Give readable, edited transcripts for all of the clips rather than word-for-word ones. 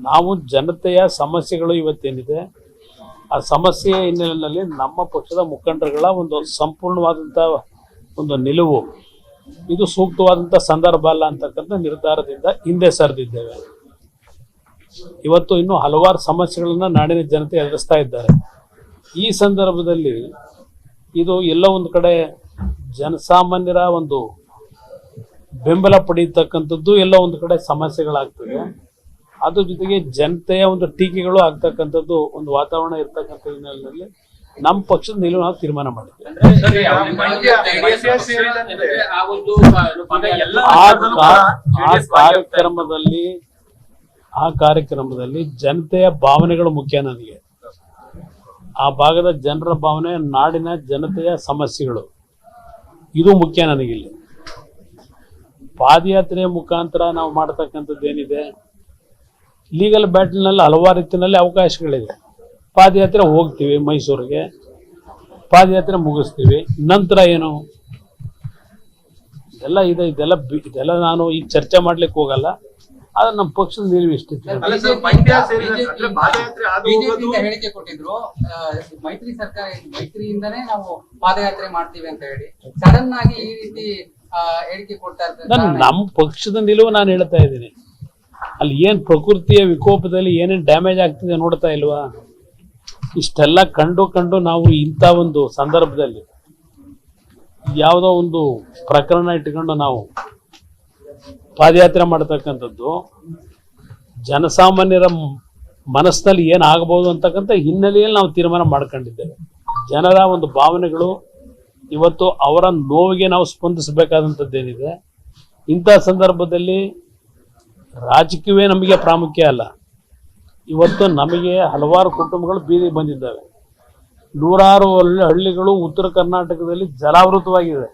ನಾವು ಜನತೆಯ ಸಮಸ್ಯೆಗಳು ಇವತ್ತೇನಿದೆ ಆ ಸಮಸ್ಯೆಯ ಹಿನ್ನೆಲೆಯಲ್ಲಿ ನಮ್ಮ ಪಕ್ಷದ ಮುಖಂಡರುಗಳ ಒಂದು ಸಂಪೂರ್ಣವಾದಂಥ ಒಂದು ನಿಲುವು ಇದು ಸೂಕ್ತವಾದಂಥ ಸಂದರ್ಭ ಅಲ್ಲ ಅಂತಕ್ಕಂಥ ನಿರ್ಧಾರದಿಂದ ಹಿಂದೆ ಸರಿದಿದ್ದೇವೆ. ಇವತ್ತು ಇನ್ನೂ ಹಲವಾರು ಸಮಸ್ಯೆಗಳನ್ನ ನಾಡಿನ ಜನತೆ ಎದುರಿಸ್ತಾ ಇದ್ದಾರೆ. ಈ ಸಂದರ್ಭದಲ್ಲಿ ಇದು ಎಲ್ಲ ಒಂದು ಕಡೆ ಜನಸಾಮಾನ್ಯರ ಒಂದು ಬೆಂಬಲ ಪಡೆಯತಕ್ಕಂಥದ್ದು ಎಲ್ಲ ಒಂದು ಕಡೆ ಸಮಸ್ಯೆಗಳಾಗ್ತದೆ. ಅದ್ರ ಜೊತೆಗೆ ಜನತೆಯ ಒಂದು ಟೀಕೆಗಳು ಆಗ್ತಕ್ಕಂಥದ್ದು ಒಂದು ವಾತಾವರಣ ಇರ್ತಕ್ಕಂಥ ಹಿನ್ನೆಲೆಯಲ್ಲಿ ನಮ್ಮ ಪಕ್ಷದ ನಿಲುವು ನಾವು ತೀರ್ಮಾನ ಮಾಡಿದ್ದೇವೆ. ಆ ಕಾರ್ಯಕ್ರಮದಲ್ಲಿ ಜನತೆಯ ಭಾವನೆಗಳು ಮುಖ್ಯ. ನನಗೆ ಆ ಭಾಗದ ಜನರ ಭಾವನೆ, ನಾಡಿನ ಜನತೆಯ ಸಮಸ್ಯೆಗಳು ಇದು ಮುಖ್ಯ ನನಗಿಲ್ಲಿ. ಪಾದಯಾತ್ರೆಯ ಮುಖಾಂತರ ನಾವು ಮಾಡ್ತಕ್ಕಂಥದ್ದು ಏನಿದೆ, ಲೀಗಲ್ ಬ್ಯಾಟಲ್ನಲ್ಲಿ ಹಲವಾರು ರೀತಿಯಲ್ಲಿ ಅವಕಾಶಗಳಿದೆ. ಪಾದಯಾತ್ರೆ ಹೋಗ್ತೀವಿ ಮೈಸೂರಿಗೆ, ಪಾದಯಾತ್ರೆ ಮುಗಿಸ್ತೀವಿ, ನಂತರ ಏನು ಇದೆಲ್ಲ ಇದೆ. ಇದೆಲ್ಲ ನಾನು ಈಗ ಚರ್ಚೆ ಮಾಡ್ಲಿಕ್ಕೆ ಹೋಗಲ್ಲ. ಆದ್ರೆ ನಮ್ಮ ಪಕ್ಷದ ನಿಲುವು ಇಷ್ಟಿತ್ತು. ಹೇಳಿಕೆ ಕೊಟ್ಟಿದ್ರು ಮೈತ್ರಿ ಸರ್ಕಾರ, ಮೈತ್ರಿಯಿಂದನೇ ನಾವು ಪಾದಯಾತ್ರೆ ಮಾಡ್ತೀವಿ ಅಂತ ಹೇಳಿ ಸಡನ್ ಆಗಿ ಈ ರೀತಿ ಹೇಳಿಕೆ ಕೊಡ್ತಾ ಇದ್ದಾರೆ. ನಮ್ಮ ಪಕ್ಷದ ನಿಲುವು ನಾನು ಹೇಳ್ತಾ ಇದ್ದೀನಿ. ಅಲ್ಲಿ ಏನ್ ಪ್ರಕೃತಿಯ ವಿಕೋಪದಲ್ಲಿ ಏನೇನ್ ಡ್ಯಾಮೇಜ್ ಆಗ್ತಿದೆ ನೋಡ್ತಾ ಇಲ್ವಾ? ಇಷ್ಟೆಲ್ಲ ಕಂಡು ನಾವು ಇಂಥ ಒಂದು ಸಂದರ್ಭದಲ್ಲಿ ಯಾವುದೋ ಒಂದು ಪ್ರಕರಣ ಇಟ್ಕೊಂಡು ನಾವು ಪಾದಯಾತ್ರೆ ಮಾಡ್ತಕ್ಕಂಥದ್ದು ಜನಸಾಮಾನ್ಯರ ಮನಸ್ಸಿನಲ್ಲಿ ಏನಾಗಬಹುದು ಅಂತಕ್ಕಂಥ ಹಿನ್ನೆಲೆಯಲ್ಲಿ ನಾವು ತೀರ್ಮಾನ ಮಾಡ್ಕೊಂಡಿದ್ದೇವೆ. ಜನರ ಒಂದು ಭಾವನೆಗಳು ಇವತ್ತು ಅವರ ನೋವಿಗೆ ನಾವು ಸ್ಪಂದಿಸಬೇಕಾದಂಥದ್ದೇನಿದೆ. ಇಂಥ ಸಂದರ್ಭದಲ್ಲಿ ರಾಜಕೀಯವೇ ನಮಗೆ ಪ್ರಾಮುಖ್ಯ ಅಲ್ಲ. ಇವತ್ತು ನಮಗೆ ಹಲವಾರು ಕುಟುಂಬಗಳು ಬೀದಿಗೆ ಬಂದಿದ್ದಾವೆ. ನೂರಾರು ಹಳ್ಳಿಗಳು ಉತ್ತರ ಕರ್ನಾಟಕದಲ್ಲಿ ಜಲಾವೃತವಾಗಿದೆ.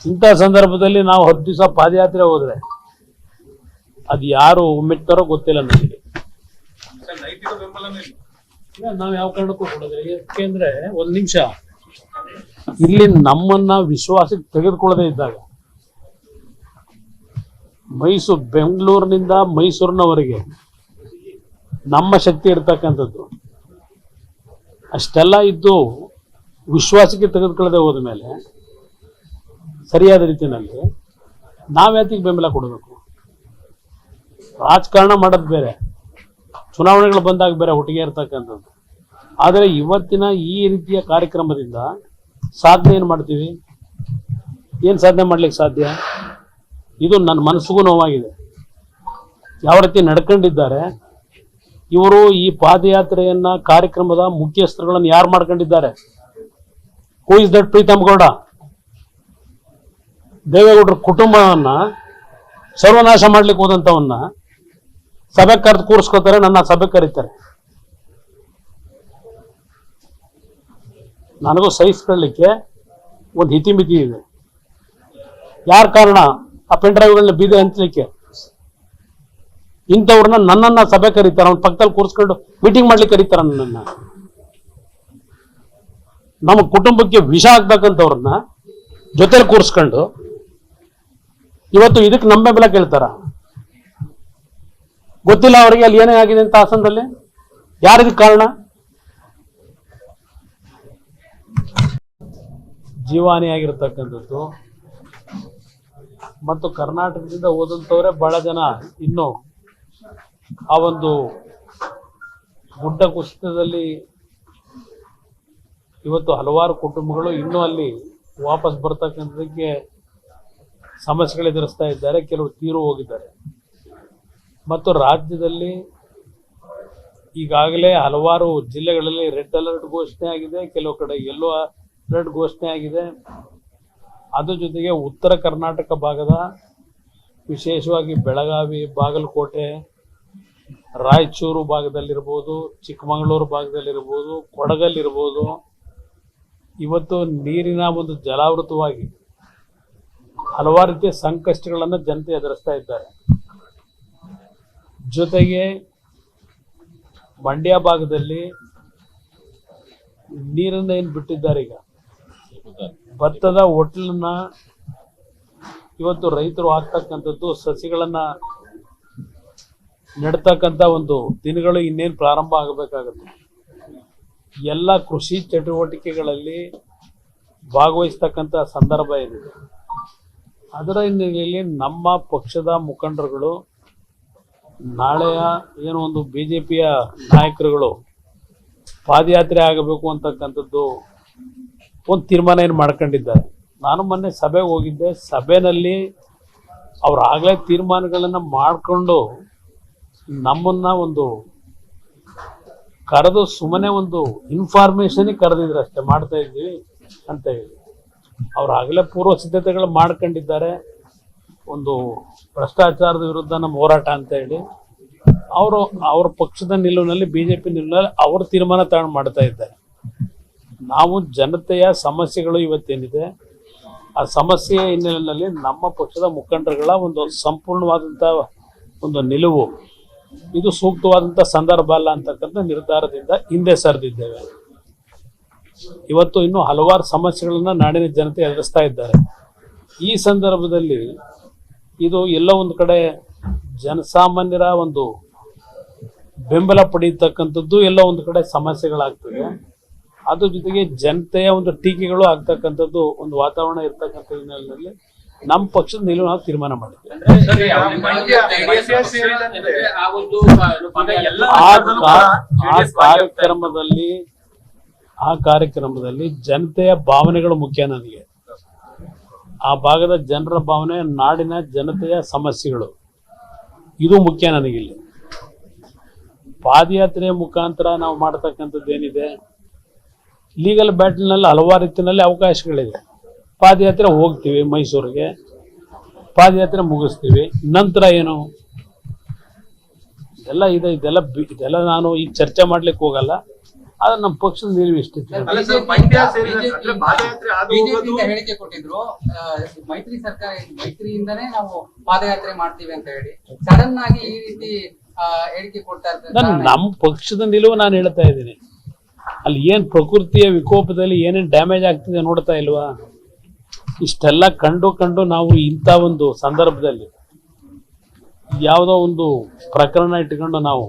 ಇಂಥ ಸಂದರ್ಭದಲ್ಲಿ ನಾವು 10 ದಿವಸ ಪಾದಯಾತ್ರೆ ಹೋದ್ರೆ ಅದು ಯಾರು ಒಮ್ಮೆಟ್ಟಾರೋ ಗೊತ್ತಿಲ್ಲ ನನಗೆ. ನಾವು ಯಾವ ಕಾರಣಕ್ಕೂ ಕೊಡೋದಿಲ್ಲ. ಯಾಕೆಂದ್ರೆ ಒಂದ್ ನಿಮಿಷ ಇಲ್ಲಿ ನಮ್ಮನ್ನ ವಿಶ್ವಾಸಕ್ಕೆ ತೆಗೆದುಕೊಳ್ಳದೆ ಇದ್ದಾಗ ಬೆಂಗಳೂರಿನಿಂದ ಮೈಸೂರಿನವರೆಗೆ ನಮ್ಮ ಶಕ್ತಿ ಇರ್ತಕ್ಕಂಥದ್ದು ಅಷ್ಟೆಲ್ಲ ಇದ್ದು ವಿಶ್ವಾಸಕ್ಕೆ ತೆಗೆದುಕೊಳ್ಳದೆ ಹೋದ ಮೇಲೆ ಸರಿಯಾದ ರೀತಿಯಲ್ಲಿ ನಾವ್ಯಾತಿಗೆ ಬೆಂಬಲ ಕೊಡಬೇಕು? ರಾಜಕಾರಣ ಮಾಡೋದು ಬೇರೆ, ಚುನಾವಣೆಗಳು ಬಂದಾಗ ಬೇರೆ ಒಟ್ಟಿಗೆ ಇರ್ತಕ್ಕಂಥದ್ದು. ಆದರೆ ಇವತ್ತಿನ ಈ ರೀತಿಯ ಕಾರ್ಯಕ್ರಮದಿಂದ ಸಾಧನೆ ಏನು ಮಾಡ್ತೀವಿ? ಏನು ಸಾಧನೆ ಮಾಡ್ಲಿಕ್ಕೆ ಸಾಧ್ಯ? ಇದು ನನ್ನ ಮನಸ್ಸಿಗೂ ನೋವಾಗಿದೆ. ಯಾವ ರೀತಿ ನಡ್ಕೊಂಡಿದ್ದಾರೆ ಇವರು. ಈ ಪಾದಯಾತ್ರೆಯನ್ನ ಕಾರ್ಯಕ್ರಮದ ಮುಖ್ಯಸ್ಥರುಗಳನ್ನು ಯಾರು ಮಾಡ್ಕೊಂಡಿದ್ದಾರೆ? Who is that Preetam Gowda? ದೇವೇಗೌಡರ ಕುಟುಂಬವನ್ನ ಸರ್ವನಾಶ ಮಾಡ್ಲಿಕ್ಕೆ ಹೋದಂಥವನ್ನ ಸಭೆ ಕರೆದು ಕೂರಿಸ್ಕೋತಾರೆ, ನನ್ನ ಸಭೆ ಕರೀತಾರೆ. ನನಗೂ ಸಹಿಸ್ಕೊಳ್ಳಿಕ್ಕೆ ಒಂದು ಹಿತಿಮಿತಿ ಇದೆ. ಯಾರ ಕಾರಣ ಆ ಪೆನ್ ಡ್ರೈವ್ಗಳನ್ನ ಬೀದಿ ಹಂಚಲಿಕ್ಕೆ? ಇಂಥವ್ರನ್ನ ನನ್ನನ್ನ ಸಭೆ ಕರೀತಾರ, ಅವ್ನ ಪಕ್ಕದಲ್ಲಿ ಕೂರಿಸ್ಕೊಂಡು ಮೀಟಿಂಗ್ ಮಾಡ್ಲಿಕ್ಕೆ ಕರೀತಾರ ನನ್ನನ್ನ. ನಮ್ಮ ಕುಟುಂಬಕ್ಕೆ ವಿಷ ಆಗ್ತಕ್ಕಂಥವ್ರನ್ನ ಜೊತೆಲಿ ಕೂರಿಸ್ಕೊಂಡು ಇವತ್ತು ಇದಕ್ಕೆ ನಮ್ಮ ಬೆಂಬಲ ಕೇಳ್ತಾರ? ಗೊತ್ತಿಲ್ಲ ಅವರಿಗೆ ಅಲ್ಲಿ ಏನೇ ಆಗಿದೆ ಅಂತ ಹಾಸನದಲ್ಲಿ. ಯಾರಿದಕ್ಕೆ ಕಾರಣ? ಜೀವಹಾನಿಯಾಗಿರ್ತಕ್ಕಂಥದ್ದು ಮತ್ತು ಕರ್ನಾಟಕದಿಂದ ಹೋದಂಥವರೇ ಬಹಳ ಜನ ಇನ್ನು ಆ ಒಂದು ಗುಡ್ಡ ಕುಸಿತದಲ್ಲಿ ಇವತ್ತು ಹಲವಾರು ಕುಟುಂಬಗಳು ಇನ್ನೂ ಅಲ್ಲಿ ವಾಪಸ್ ಬರ್ತಕ್ಕಂಥದಕ್ಕೆ ಸಮಸ್ಯೆಗಳು ಎದುರಿಸ್ತಾ ಇದ್ದಾರೆ. ಕೆಲವರು ತೀರು ಹೋಗಿದ್ದಾರೆ. ಮತ್ತು ರಾಜ್ಯದಲ್ಲಿ ಈಗಾಗಲೇ ಹಲವಾರು ಜಿಲ್ಲೆಗಳಲ್ಲಿ ರೆಡ್ ಅಲರ್ಟ್ ಘೋಷಣೆ ಆಗಿದೆ, ಕೆಲವು ಕಡೆ ಯೆಲ್ಲೋ ಅಲರ್ಟ್ ಘೋಷಣೆ ಆಗಿದೆ. ಅದ್ರ ಜೊತೆಗೆ ಉತ್ತರ ಕರ್ನಾಟಕ ಭಾಗದ ವಿಶೇಷವಾಗಿ ಬೆಳಗಾವಿ, ಬಾಗಲಕೋಟೆ, ರಾಯಚೂರು ಭಾಗದಲ್ಲಿರ್ಬೋದು, ಚಿಕ್ಕಮಗಳೂರು ಭಾಗದಲ್ಲಿರ್ಬೋದು, ಕೊಡಗಲ್ಲಿರ್ಬೋದು, ಇವತ್ತು ನೀರಿನ ಒಂದು ಜಲಾವೃತವಾಗಿ ಹಲವಾರು ರೀತಿಯ ಸಂಕಷ್ಟಗಳನ್ನು ಜನತೆ ಎದುರಿಸ್ತಾ ಇದ್ದಾರೆ. ಜೊತೆಗೆ ಮಂಡ್ಯ ಭಾಗದಲ್ಲಿ ನೀರನ್ನ ಏನು ಬಿಟ್ಟಿದ್ದಾರೆ, ಈಗ ಭತ್ತದ ಹೊಟ್ಲನ್ನ ಇವತ್ತು ರೈತರು ಹಾಕ್ತಕ್ಕಂಥದ್ದು, ಸಸಿಗಳನ್ನ ನಡ್ತಕ್ಕಂಥ ಒಂದು ದಿನಗಳು ಇನ್ನೇನು ಪ್ರಾರಂಭ ಆಗಬೇಕಾಗುತ್ತೆ. ಎಲ್ಲ ಕೃಷಿ ಚಟುವಟಿಕೆಗಳಲ್ಲಿ ಭಾಗವಹಿಸ್ತಕ್ಕಂಥ ಸಂದರ್ಭ ಏನಿದೆ, ಅದರ ಹಿನ್ನೆಲೆಯಲ್ಲಿ ನಮ್ಮ ಪಕ್ಷದ ಮುಖಂಡರುಗಳು ನಾಳೆಯ ಏನು ಒಂದು BJPಯ ನಾಯಕರುಗಳು ಪಾದಯಾತ್ರೆ ಆಗಬೇಕು ಅಂತಕ್ಕಂಥದ್ದು ಒಂದು ತೀರ್ಮಾನ ಏನು ಮಾಡ್ಕೊಂಡಿದ್ದಾರೆ. ನಾನು ಮೊನ್ನೆ ಸಭೆಗೆ ಹೋಗಿದ್ದೆ. ಸಭೆಯಲ್ಲಿ ಅವ್ರು ಆಗಲೇ ತೀರ್ಮಾನಗಳನ್ನು ಮಾಡಿಕೊಂಡು ನಮ್ಮನ್ನು ಒಂದು ಕರೆದು ಸುಮ್ಮನೆ ಒಂದು ಇನ್ಫಾರ್ಮೇಷನಿಗೆ ಕರೆದಿದ್ರು ಅಷ್ಟೇ, ಮಾಡ್ತಾ ಇದ್ದೀವಿ ಅಂತ ಹೇಳಿ. ಅವ್ರು ಆಗಲೇ ಪೂರ್ವ ಸಿದ್ಧತೆಗಳು ಮಾಡ್ಕೊಂಡಿದ್ದಾರೆ. ಒಂದು ಭ್ರಷ್ಟಾಚಾರದ ವಿರುದ್ಧ ನಮ್ಮ ಹೋರಾಟ ಅಂತ ಹೇಳಿ ಅವ್ರ ಪಕ್ಷದ ನಿಲುವಿನಲ್ಲಿ, BJP ನಿಲುವಿನಲ್ಲಿ ಅವ್ರ ತೀರ್ಮಾನ ತಗೊಂಡು ಮಾಡ್ತಾ ಇದ್ದಾರೆ. ನಾವು ಜನತೆಯ ಸಮಸ್ಯೆಗಳು ಇವತ್ತೇನಿದೆ, ಆ ಸಮಸ್ಯೆಯ ಹಿನ್ನೆಲೆಯಲ್ಲಿ ನಮ್ಮ ಪಕ್ಷದ ಮುಖಂಡರುಗಳ ಒಂದು ಸಂಪೂರ್ಣವಾದಂಥ ಒಂದು ನಿಲುವು, ಇದು ಸೂಕ್ತವಾದಂಥ ಸಂದರ್ಭ ಅಲ್ಲ ಅಂತಕ್ಕಂಥ ನಿರ್ಧಾರದಿಂದ ಹಿಂದೆ ಸರಿದಿದ್ದೇವೆ. ಇವತ್ತು ಇನ್ನೂ ಹಲವಾರು ಸಮಸ್ಯೆಗಳನ್ನ ನಾಡಿನ ಜನತೆ ಎದುರಿಸ್ತಾ ಇದ್ದಾರೆ. ಈ ಸಂದರ್ಭದಲ್ಲಿ ಇದು ಎಲ್ಲ ಒಂದು ಕಡೆ ಜನಸಾಮಾನ್ಯರ ಒಂದು ಬೆಂಬಲ ಪಡೆಯತಕ್ಕಂಥದ್ದು ಎಲ್ಲ ಒಂದು ಕಡೆ ಸಮಸ್ಯೆಗಳಾಗ್ತದೆ. ಅದ್ರ ಜೊತೆಗೆ ಜನತೆಯ ಒಂದು ಟೀಕೆಗಳು ಆಗ್ತಕ್ಕಂಥದ್ದು ಒಂದು ವಾತಾವರಣ ಇರ್ತಕ್ಕಂಥ ಹಿನ್ನೆಲೆಯಲ್ಲಿ ನಮ್ಮ ಪಕ್ಷದ ನಿಲುವು ನಾವು ತೀರ್ಮಾನ ಮಾಡಿದ್ವಿ. ಆ ಕಾರ್ಯಕ್ರಮದಲ್ಲಿ ಜನತೆಯ ಭಾವನೆಗಳು ಮುಖ್ಯ. ನನಗೆ ಆ ಭಾಗದ ಜನರ ಭಾವನೆ, ನಾಡಿನ ಜನತೆಯ ಸಮಸ್ಯೆಗಳು, ಇದು ಮುಖ್ಯ ನನಗಿಲ್ಲಿ. ಪಾದಯಾತ್ರೆಯ ಮುಖಾಂತರ ನಾವು ಮಾಡ್ತಕ್ಕಂಥದ್ದು ಏನಿದೆ, ಲೀಗಲ್ ಬ್ಯಾಟಲ್ನಲ್ಲಿ ಹಲವಾರು ರೀತಿಯಲ್ಲಿ ಅವಕಾಶಗಳಿದೆ. ಪಾದಯಾತ್ರೆ ಹೋಗ್ತೀವಿ ಮೈಸೂರಿಗೆ, ಪಾದಯಾತ್ರೆ ಮುಗಿಸ್ತೀವಿ, ನಂತರ ಏನು ಇದೆಲ್ಲ ಇದೆ. ಇದೆಲ್ಲ ನಾನು ಈಗ ಚರ್ಚೆ ಮಾಡ್ಲಿಕ್ಕೆ ಹೋಗಲ್ಲ. ಆದ್ರೆ ನಮ್ಮ ಪಕ್ಷದ ನಿಲುವು ಇಷ್ಟಿತ್ತು. ಹೇಳಿಕೆ ಕೊಟ್ಟಿದ್ರು ಮೈತ್ರಿ ಸರ್ಕಾರ, ಮೈತ್ರಿಯಿಂದನೇ ನಾವು ಪಾದಯಾತ್ರೆ ಮಾಡ್ತೀವಿ ಅಂತ ಹೇಳಿ ಸಡನ್ ಆಗಿ ಈ ರೀತಿ ಹೇಳಿಕೆ ಕೊಡ್ತಾ ಇದ್ದಾರೆ. ನಮ್ಮ ಪಕ್ಷದ ನಿಲುವು ನಾನು ಹೇಳ್ತಾ ಇದ್ದೀನಿ. ಅಲ್ಲಿ ಏನ್ ಪ್ರಕೃತಿಯ ವಿಕೋಪದಲ್ಲಿ ಏನೇನ್ ಡ್ಯಾಮೇಜ್ ಆಗ್ತಿದೆ ನೋಡ್ತಾ ಇಲ್ವಾ? ಇಷ್ಟೆಲ್ಲ ಕಂಡು ನಾವು ಇಂಥ ಒಂದು ಸಂದರ್ಭದಲ್ಲಿ ಯಾವುದೋ ಒಂದು ಪ್ರಕರಣ ಇಟ್ಕೊಂಡು ನಾವು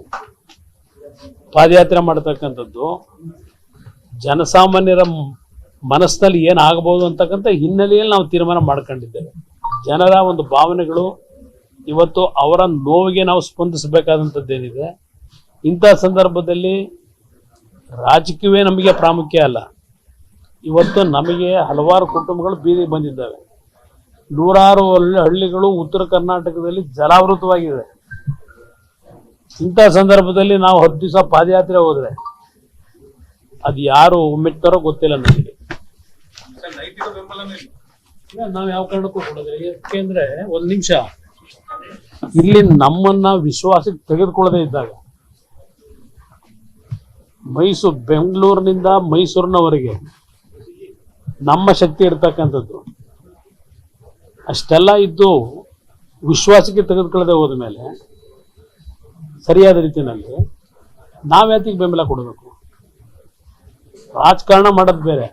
ಪಾದಯಾತ್ರೆ ಮಾಡ್ತಕ್ಕಂಥದ್ದು ಜನಸಾಮಾನ್ಯರ ಮನಸ್ಸಿನಲ್ಲಿ ಏನಾಗಬಹುದು ಅಂತಕ್ಕಂಥ ಹಿನ್ನೆಲೆಯಲ್ಲಿ ನಾವು ತೀರ್ಮಾನ ಮಾಡ್ಕೊಂಡಿದ್ದೇವೆ. ಜನರ ಒಂದು ಭಾವನೆಗಳು, ಇವತ್ತು ಅವರ ನೋವಿಗೆ ನಾವು ಸ್ಪಂದಿಸಬೇಕಾದಂಥದ್ದೇನಿದೆ. ಇಂಥ ಸಂದರ್ಭದಲ್ಲಿ ರಾಜಕೀಯವೇ ನಮಗೆ ಪ್ರಾಮುಖ್ಯ ಅಲ್ಲ. ಇವತ್ತು ನಮಗೆ ಹಲವಾರು ಕುಟುಂಬಗಳು ಬೀದಿಗೆ ಬಂದಿದ್ದಾವೆ. ನೂರಾರು ಹಳ್ಳಿಗಳು ಉತ್ತರ ಕರ್ನಾಟಕದಲ್ಲಿ ಜಲಾವೃತವಾಗಿದೆ. ಇಂಥ ಸಂದರ್ಭದಲ್ಲಿ ನಾವು 10 ದಿವಸ ಪಾದಯಾತ್ರೆ ಹೋದ್ರೆ ಅದು ಯಾರು ಮೆಟ್ತಾರೋ ಗೊತ್ತಿಲ್ಲ ನನಗೆ. ನಾವು ಯಾವ ಕಾರಣಕ್ಕೂ ಕೊಡೋದು. ಯಾಕೆಂದ್ರೆ ಒಂದು ನಿಮಿಷ, ಇಲ್ಲಿ ನಮ್ಮನ್ನ ವಿಶ್ವಾಸಕ್ಕೆ ತೆಗೆದುಕೊಳ್ಳದೆ ಇದ್ದಾಗ ಬೆಂಗಳೂರಿನಿಂದ ಮೈಸೂರಿನವರೆಗೆ ನಮ್ಮ ಶಕ್ತಿ ಇರ್ತಕ್ಕಂಥದ್ದು ಅಷ್ಟೆಲ್ಲ ಇದ್ದು ವಿಶ್ವಾಸಕ್ಕೆ ತೆಗೆದುಕೊಳ್ಳದೆ ಹೋದ ಮೇಲೆ ಸರಿಯಾದ ರೀತಿಯಲ್ಲಿ ನಾವ್ಯಾತಿಗೆ ಬೆಂಬಲ ಕೊಡಬೇಕು? ರಾಜಕಾರಣ ಮಾಡೋದು ಬೇರೆ,